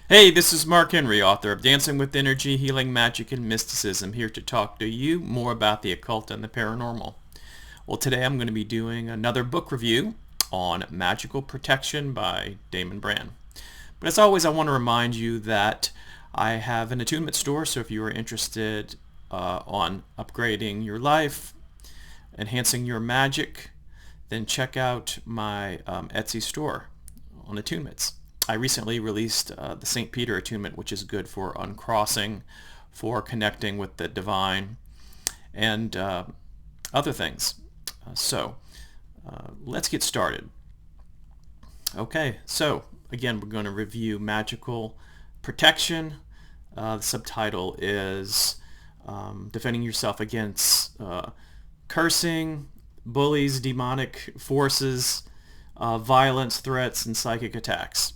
Hey, this is Mark Henry, author of Dancing with Energy, Healing, Magic, and Mysticism, here to talk to you more about the occult and the paranormal. Well, today I'm going to be doing another book review on Magical Protection by Damon. But as always, I want to remind you that I have an attunement store, so if you are interested on upgrading your life, enhancing your magic, then check out my Etsy store on attunements. I recently released the St. Peter attunement, which is good for uncrossing, for connecting with the divine, and other things. Let's get started. Okay, so again, we're going to review Magical Protection. The subtitle is Defending Yourself Against Cursing, Bullies, Demonic Forces, Violence, Threats, and Psychic Attacks.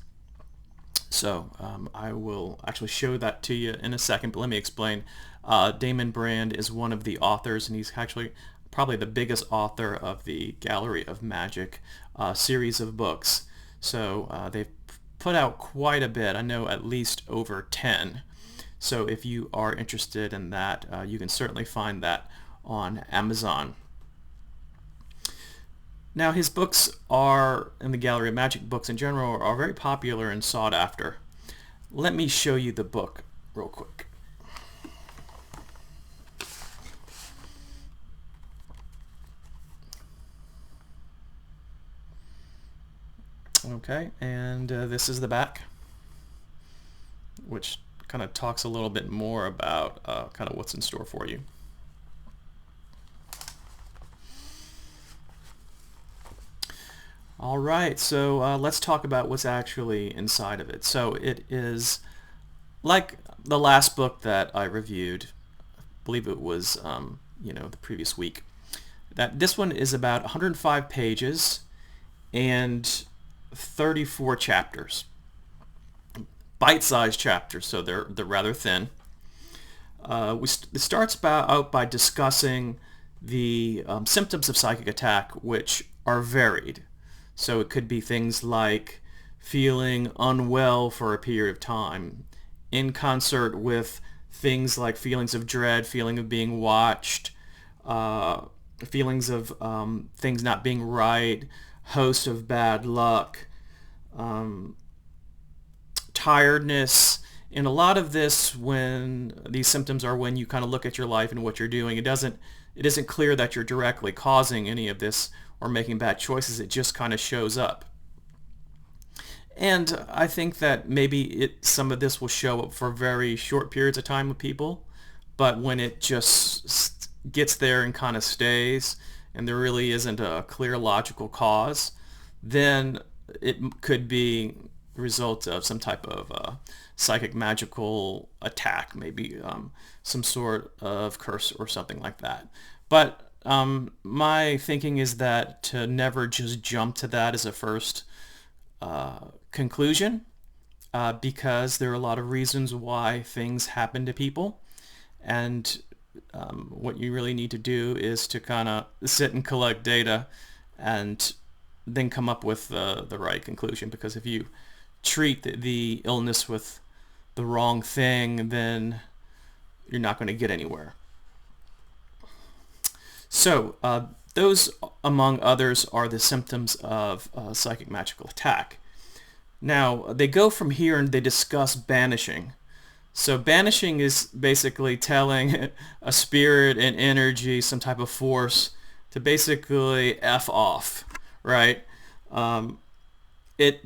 So I will actually show that to you in a second, but let me explain. Damon Brand is one of the authors, and he's actually probably the biggest author of the Gallery of Magic series of books. So they've put out quite a bit. I know at least over 10. So if you are interested in that, you can certainly find that on Amazon. Now his books are, in the Gallery of Magic books in general, are very popular and sought after. Let me show you the book real quick. Okay, and this is the back, which kind of talks a little bit more about kind of what's in store for you. All right, so let's talk about what's actually inside of it. So it is like the last book that I reviewed. I believe it was, the previous week. That this one is about 105 pages and 34 chapters, bite-sized chapters, so they're rather thin. It starts out by discussing the symptoms of psychic attack, which are varied. So it could be things like feeling unwell for a period of time, in concert with things like feelings of dread, feeling of being watched, feelings of things not being right, host of bad luck, tiredness. And a lot of this, when these symptoms are when you kind of look at your life and what you're doing, it isn't clear that you're directly causing any of this or making bad choices. It just kind of shows up. And I think that maybe some of this will show up for very short periods of time with people, but when it just gets there and kind of stays, and there really isn't a clear logical cause, then it could be the result of some type of psychic magical attack, maybe some sort of curse or something like that. But my thinking is that to never just jump to that as a first conclusion, because there are a lot of reasons why things happen to people, and what you really need to do is to kind of sit and collect data and then come up with the right conclusion. Because if you treat the illness with the wrong thing, then you're not going to get anywhere. So those, among others, are the symptoms of psychic magical attack. Now, they go from here and they discuss banishing. So banishing is basically telling a spirit, an energy, some type of force to basically F off, right? It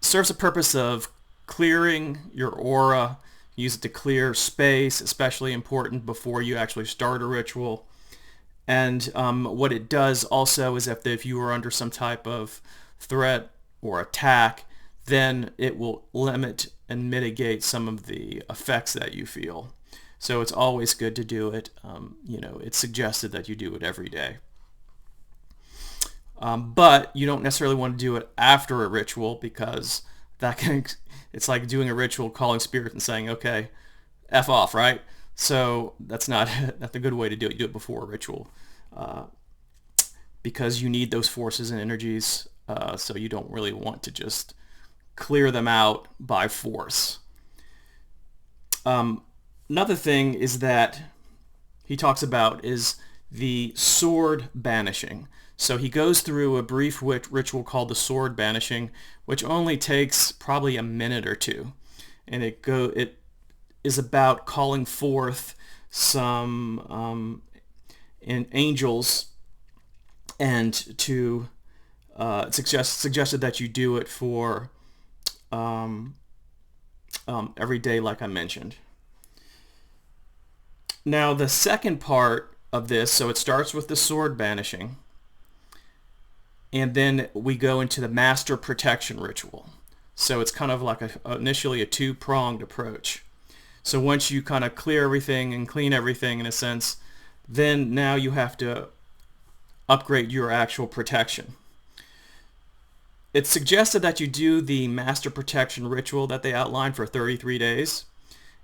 serves a purpose of clearing your aura, use it to clear space, especially important before you actually start a ritual. And what it does also is if you are under some type of threat or attack, then it will limit and mitigate some of the effects that you feel. So it's always good to do it. It's suggested that you do it every day. But you don't necessarily want to do it after a ritual, because it's like doing a ritual, calling spirit and saying, okay, F off, right? So that's not a good way to do it. You do it before a ritual, because you need those forces and energies. So you don't really want to just clear them out by force. Another thing is that he talks about is the sword banishing. So he goes through a brief ritual called the sword banishing, which only takes probably a minute or two, and it is about calling forth some angels, and to suggested that you do it for every day, like I mentioned. Now the second part of this, so it starts with the sword banishing, and then we go into the master protection ritual. So it's kind of like initially a two-pronged approach. So once you kind of clear everything and clean everything in a sense, then now you have to upgrade your actual protection. It's suggested that you do the master protection ritual that they outlined for 33 days.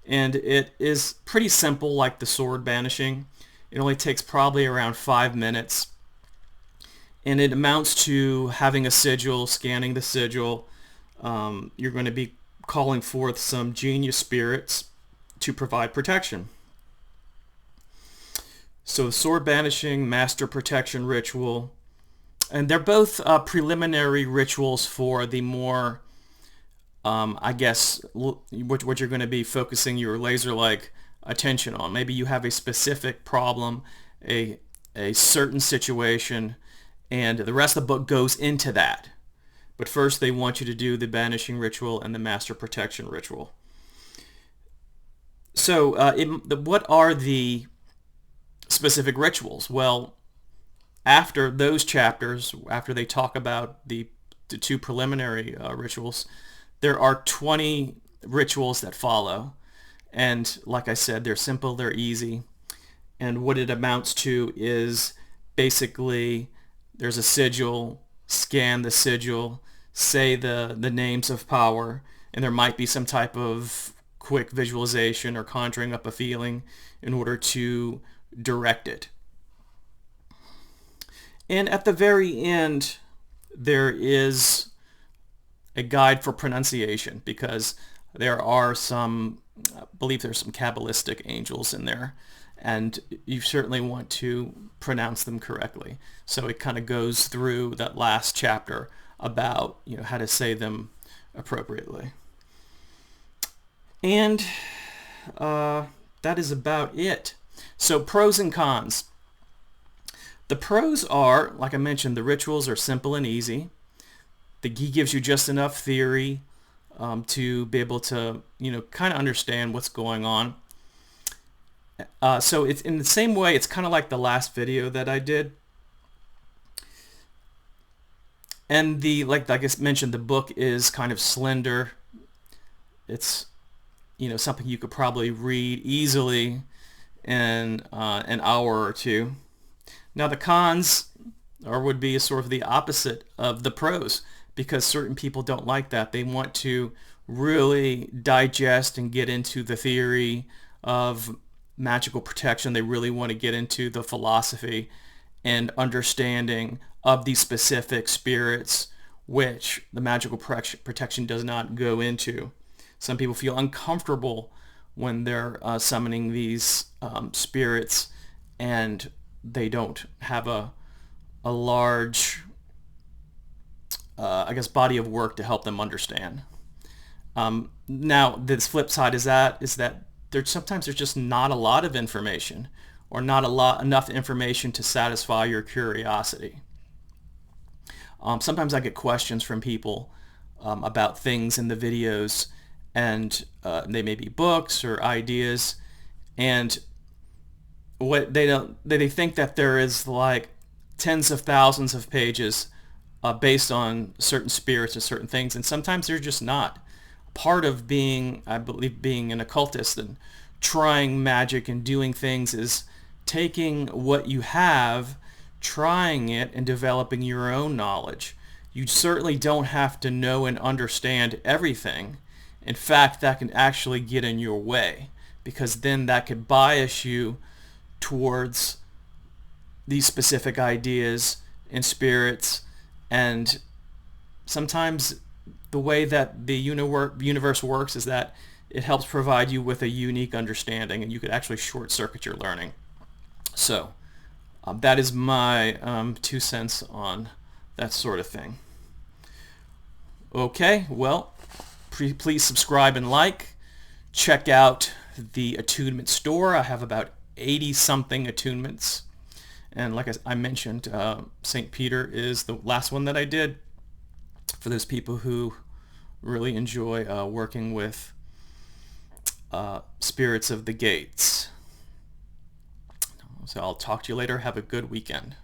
And it is pretty simple, like the sword banishing. It only takes probably around 5 minutes. And it amounts to having a sigil, scanning the sigil. You're going to be calling forth some genius spirits to provide protection. So the sword banishing, master protection ritual, and they're both preliminary rituals for the more, I guess, what you're going to be focusing your laser-like attention on. Maybe you have a specific problem, a certain situation, and the rest of the book goes into that. But first they want you to do the banishing ritual and the master protection ritual. So what are the specific rituals? Well, after those chapters, after they talk about the two preliminary rituals, there are 20 rituals that follow. And like I said, they're simple, they're easy. And what it amounts to is basically there's a sigil, scan the sigil, say the names of power, and there might be some type of quick visualization or conjuring up a feeling in order to direct it. And at the very end, there is a guide for pronunciation, because there are some, I believe there's some Kabbalistic angels in there, and you certainly want to pronounce them correctly. So it kind of goes through that last chapter about, how to say them appropriately. And that is about it. So pros and cons. The pros are, like I mentioned, the rituals are simple and easy. He gives you just enough theory to be able to, kind of understand what's going on. So it's in the same way, it's kind of like the last video that I did. And like I mentioned, the book is kind of slender. It's, something you could probably read easily in an hour or two. Now the cons would be sort of the opposite of the pros, because certain people don't like that. They want to really digest and get into the theory of magical protection. They really want to get into the philosophy and understanding of these specific spirits, which the magical protection does not go into. Some people feel uncomfortable when they're summoning these spirits, and they don't have a large, I guess, body of work to help them understand. Now, the flip side is that sometimes there's just not a lot of information, or not enough information to satisfy your curiosity. Sometimes I get questions from people about things in the videos, and they may be books or ideas, and what they think that there is like tens of thousands of pages based on certain spirits and certain things, and sometimes they're just not. Part of being, I believe, being an occultist and trying magic and doing things is taking what you have, trying it, and developing your own knowledge. You certainly don't have to know and understand everything. In fact, that can actually get in your way, because then that could bias you towards these specific ideas and spirits, and sometimes the way that the universe works is that it helps provide you with a unique understanding, and you could actually short circuit your learning. So that is my 2 cents on that sort of thing. Okay, well, please subscribe and like. Check out the attunement store. I have about 80-something attunements. And like I mentioned, St. Peter is the last one that I did for those people who really enjoy working with spirits of the gates. So I'll talk to you later. Have a good weekend.